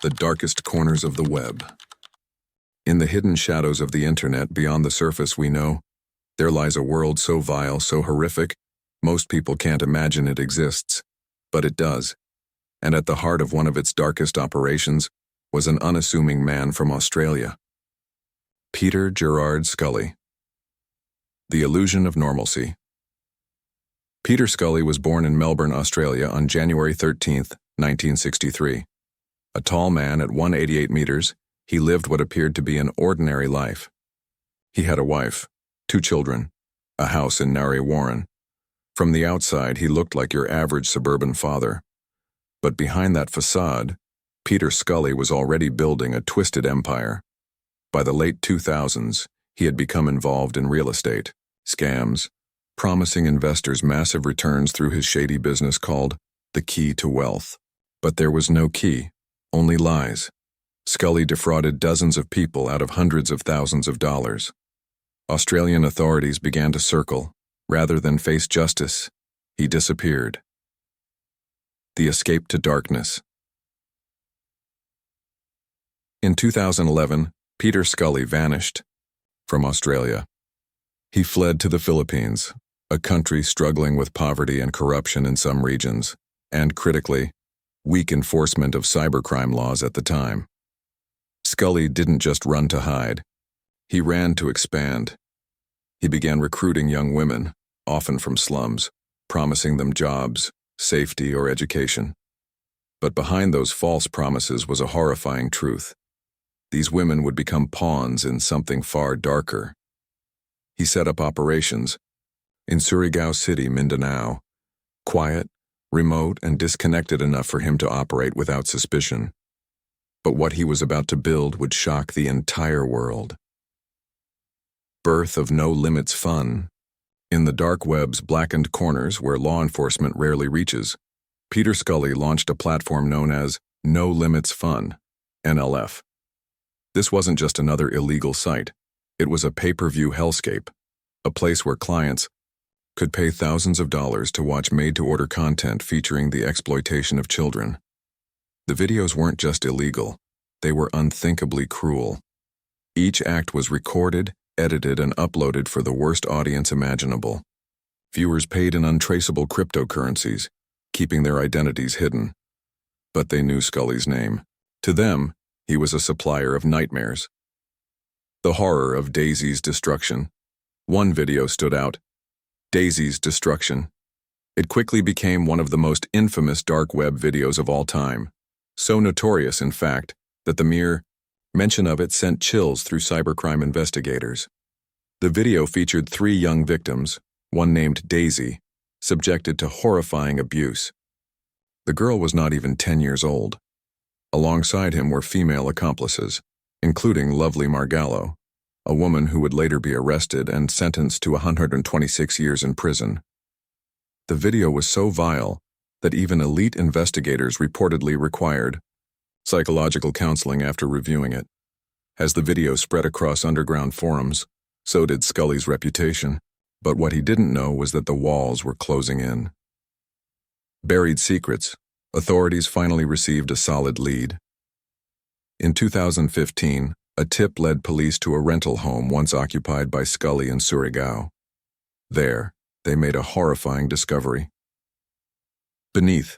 The darkest corners of the web. In the hidden shadows of the internet beyond the surface we know, there lies a world so vile, so horrific, most people can't imagine it exists. But it does. And at the heart of one of its darkest operations was an unassuming man from Australia. Peter Gerard Scully. The illusion of normalcy. Peter Scully was born in Melbourne, Australia on January 13, 1963. A tall man at 188 meters, he lived what appeared to be an ordinary life. He had a wife, 2 children, a house in Narre Warren. From the outside, he looked like your average suburban father. But behind that facade, Peter Scully was already building a twisted empire. By the late 2000s, he had become involved in real estate, scams, promising investors massive returns through his shady business called the key to wealth. But there was no key, only lies. Scully defrauded dozens of people out of hundreds of thousands of dollars. Australian authorities began to circle. Rather than face justice, he disappeared. The escape to darkness. In 2011, Peter Scully vanished from Australia. He fled to the Philippines, a country struggling with poverty and corruption in some regions, and critically, weak enforcement of cybercrime laws at the time. Scully didn't just run to hide. He ran to expand. He began recruiting young women, often from slums, promising them jobs, safety, or education. But behind those false promises was a horrifying truth. These women would become pawns in something far darker. He set up operations in Surigao City, Mindanao, quiet, remote, and disconnected enough for him to operate without suspicion. But what he was about to build would shock the entire world. Birth of No Limits Fun. In the dark web's blackened corners where law enforcement rarely reaches, Peter Scully launched a platform known as No Limits Fun, NLF. This wasn't just another illegal site. It was a pay-per-view hellscape, a place where clients could pay thousands of dollars to watch made-to-order content featuring the exploitation of children. The videos weren't just illegal, they were unthinkably cruel. Each act was recorded, edited, and uploaded for the worst audience imaginable. Viewers paid in untraceable cryptocurrencies, keeping their identities hidden. But they knew Scully's name. To them, he was a supplier of nightmares. The horror of Daisy's destruction. One video stood out. Daisy's destruction. It quickly became one of the most infamous dark web videos of all time. So notorious, in fact, that the mere mention of it sent chills through cybercrime investigators. The video featured 3 young victims, one named Daisy, subjected to horrifying abuse. The girl was not even 10 years old. Alongside him were female accomplices, including Lovely Margallo, a woman who would later be arrested and sentenced to 126 years in prison. The video was so vile that even elite investigators reportedly required psychological counseling after reviewing it. As the video spread across underground forums, so did Scully's reputation. But what he didn't know was that the walls were closing in. Buried secrets. Authorities finally received a solid lead. In 2015, a tip led police to a rental home once occupied by Scully in Surigao. There, they made a horrifying discovery. Beneath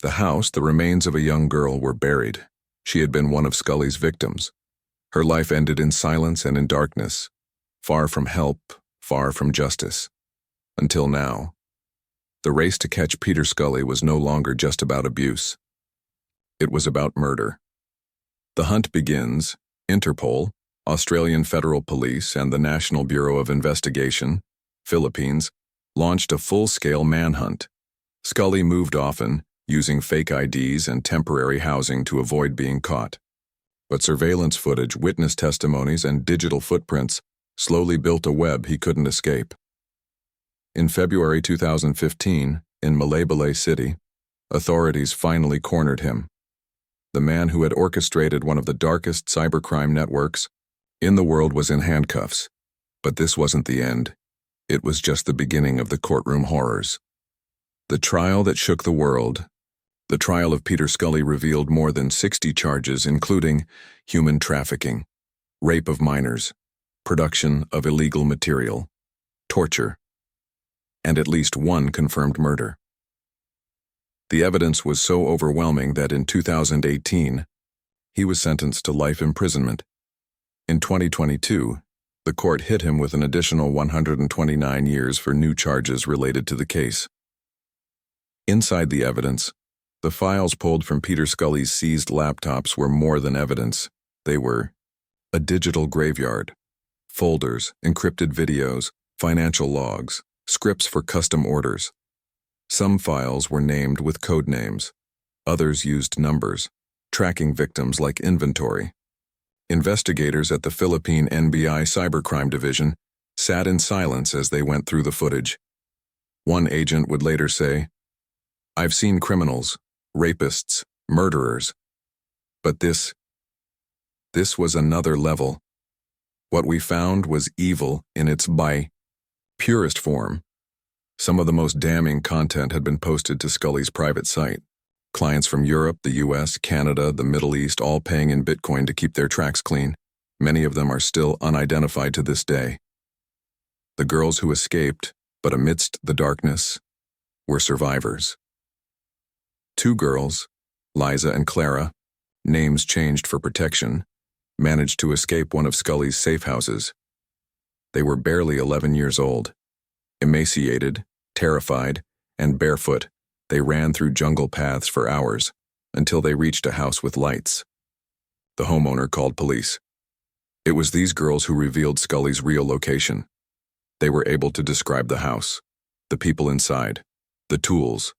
the house, the remains of a young girl were buried. She had been one of Scully's victims. Her life ended in silence and in darkness, far from help, far from justice. Until now. The race to catch Peter Scully was no longer just about abuse. It was about murder. The hunt begins. Interpol, Australian Federal Police, and the National Bureau of Investigation, Philippines, launched a full-scale manhunt. Scully moved often, using fake IDs and temporary housing to avoid being caught. But surveillance footage, witness testimonies, and digital footprints slowly built a web he couldn't escape. In February 2015, in Malaybalay City, authorities finally cornered him. The man who had orchestrated one of the darkest cybercrime networks in the world was in handcuffs. But this wasn't the end. It was just the beginning of the courtroom horrors. The trial that shook the world. The trial of Peter Scully revealed more than 60 charges, including human trafficking, rape of minors, production of illegal material, torture, and at least one confirmed murder. The evidence was so overwhelming that in 2018, he was sentenced to life imprisonment. In 2022, the court hit him with an additional 129 years for new charges related to the case. Inside the evidence, the files pulled from Peter Scully's seized laptops were more than evidence. They were a digital graveyard, folders, encrypted videos, financial logs, scripts for custom orders. Some files were named with code names. Others used numbers, tracking victims like inventory. Investigators at the Philippine NBI Cybercrime Division sat in silence as they went through the footage. One agent would later say, "I've seen criminals, rapists, murderers. But this was another level. What we found was evil in its purest form." Some of the most damning content had been posted to Scully's private site. Clients from Europe, the US, Canada, the Middle East, all paying in Bitcoin to keep their tracks clean. Many of them are still unidentified to this day. The girls who escaped, but amidst the darkness, were survivors. Two girls, Liza and Clara, names changed for protection, managed to escape one of Scully's safe houses. They were barely 11 years old. Emaciated, terrified, and barefoot, they ran through jungle paths for hours until they reached a house with lights. The homeowner called police. It was these girls who revealed Scully's real location. They were able to describe the house, the people inside, the tools,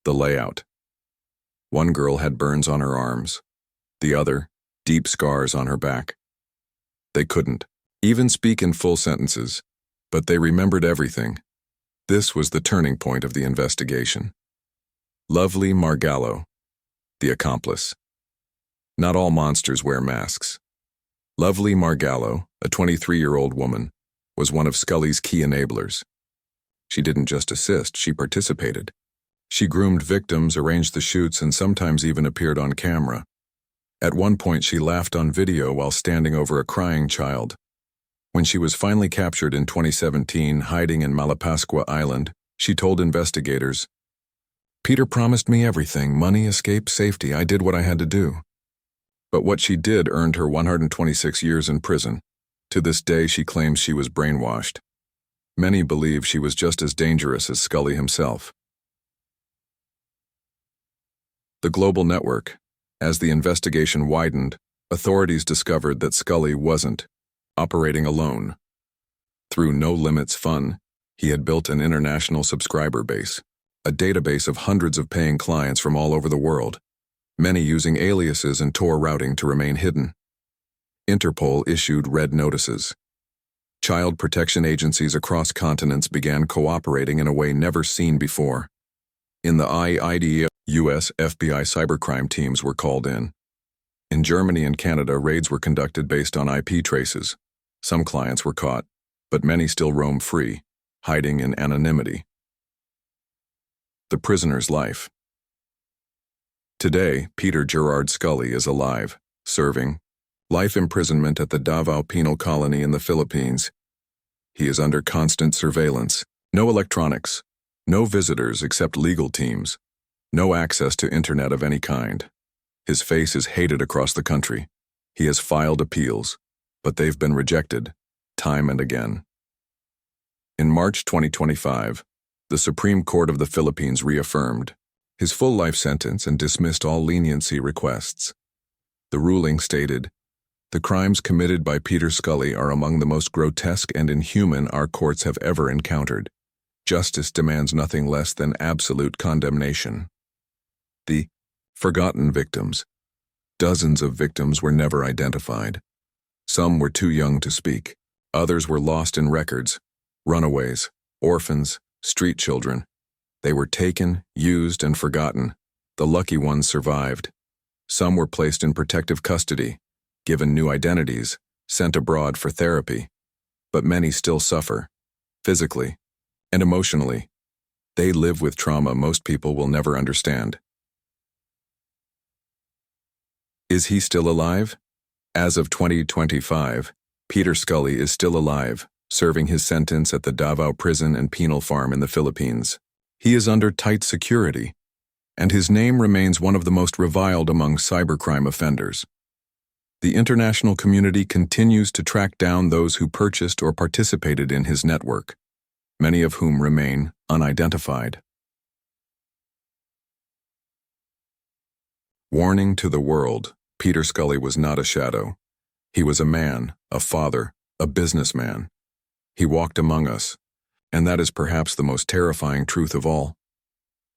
the layout. One girl had burns on her arms, the other, deep scars on her back. They couldn't even speak in full sentences, but they remembered everything. This was the turning point of the investigation. Lovely Margallo, the accomplice. Not all monsters wear masks. Lovely Margallo, a 23-year-old woman, was one of Scully's key enablers. She didn't just assist, she participated. She groomed victims, arranged the shoots, and sometimes even appeared on camera. At one point, she laughed on video while standing over a crying child. When she was finally captured in 2017, hiding in Malapascua Island, she told investigators, "Peter promised me everything, money, escape, safety. I did what I had to do." But what she did earned her 126 years in prison. To this day, she claims she was brainwashed. Many believe she was just as dangerous as Scully himself. The global network. As the investigation widened, authorities discovered that Scully wasn't operating alone. Through No Limits Fun, he had built an international subscriber base, a database of hundreds of paying clients from all over the world, many using aliases and Tor routing to remain hidden. Interpol issued red notices. Child protection agencies across continents began cooperating in a way never seen before. In the IIDA, US FBI cybercrime teams were called in. In Germany and Canada, raids were conducted based on IP traces. Some clients were caught, but many still roam free, hiding in anonymity. The prisoner's life. Today, Peter Gerard Scully is alive, serving life imprisonment at the Davao Penal Colony in the Philippines. He is under constant surveillance. No electronics, no visitors except legal teams, no access to internet of any kind. His face is hated across the country. He has filed appeals, but they've been rejected, time and again. In March 2025, the Supreme Court of the Philippines reaffirmed his full life sentence and dismissed all leniency requests. The ruling stated, "The crimes committed by Peter Scully are among the most grotesque and inhuman our courts have ever encountered. Justice demands nothing less than absolute condemnation." The forgotten victims. Dozens of victims were never identified. Some were too young to speak. Others were lost in records. Runaways, orphans, street children. They were taken, used, and forgotten. The lucky ones survived. Some were placed in protective custody, given new identities, sent abroad for therapy. But many still suffer, physically and emotionally. They live with trauma most people will never understand. Is he still alive? As of 2025, Peter Scully is still alive, serving his sentence at the Davao Prison and Penal Farm in the Philippines. He is under tight security, and his name remains one of the most reviled among cybercrime offenders. The international community continues to track down those who purchased or participated in his network, many of whom remain unidentified. Warning to the world, Peter Scully was not a shadow. He was a man, a father, a businessman. He walked among us, and that is perhaps the most terrifying truth of all.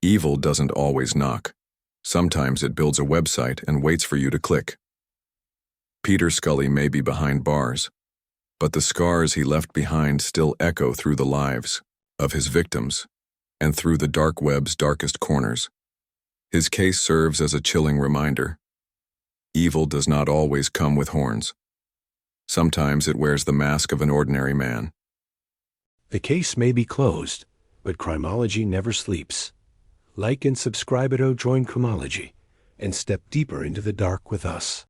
Evil doesn't always knock. Sometimes it builds a website and waits for you to click. Peter Scully may be behind bars, but the scars he left behind still echo through the lives of his victims and through the dark web's darkest corners. His case serves as a chilling reminder. Evil does not always come with horns. Sometimes it wears the mask of an ordinary man. The case may be closed, but criminology never sleeps. Like and subscribe to join Criminology and step deeper into the dark with us.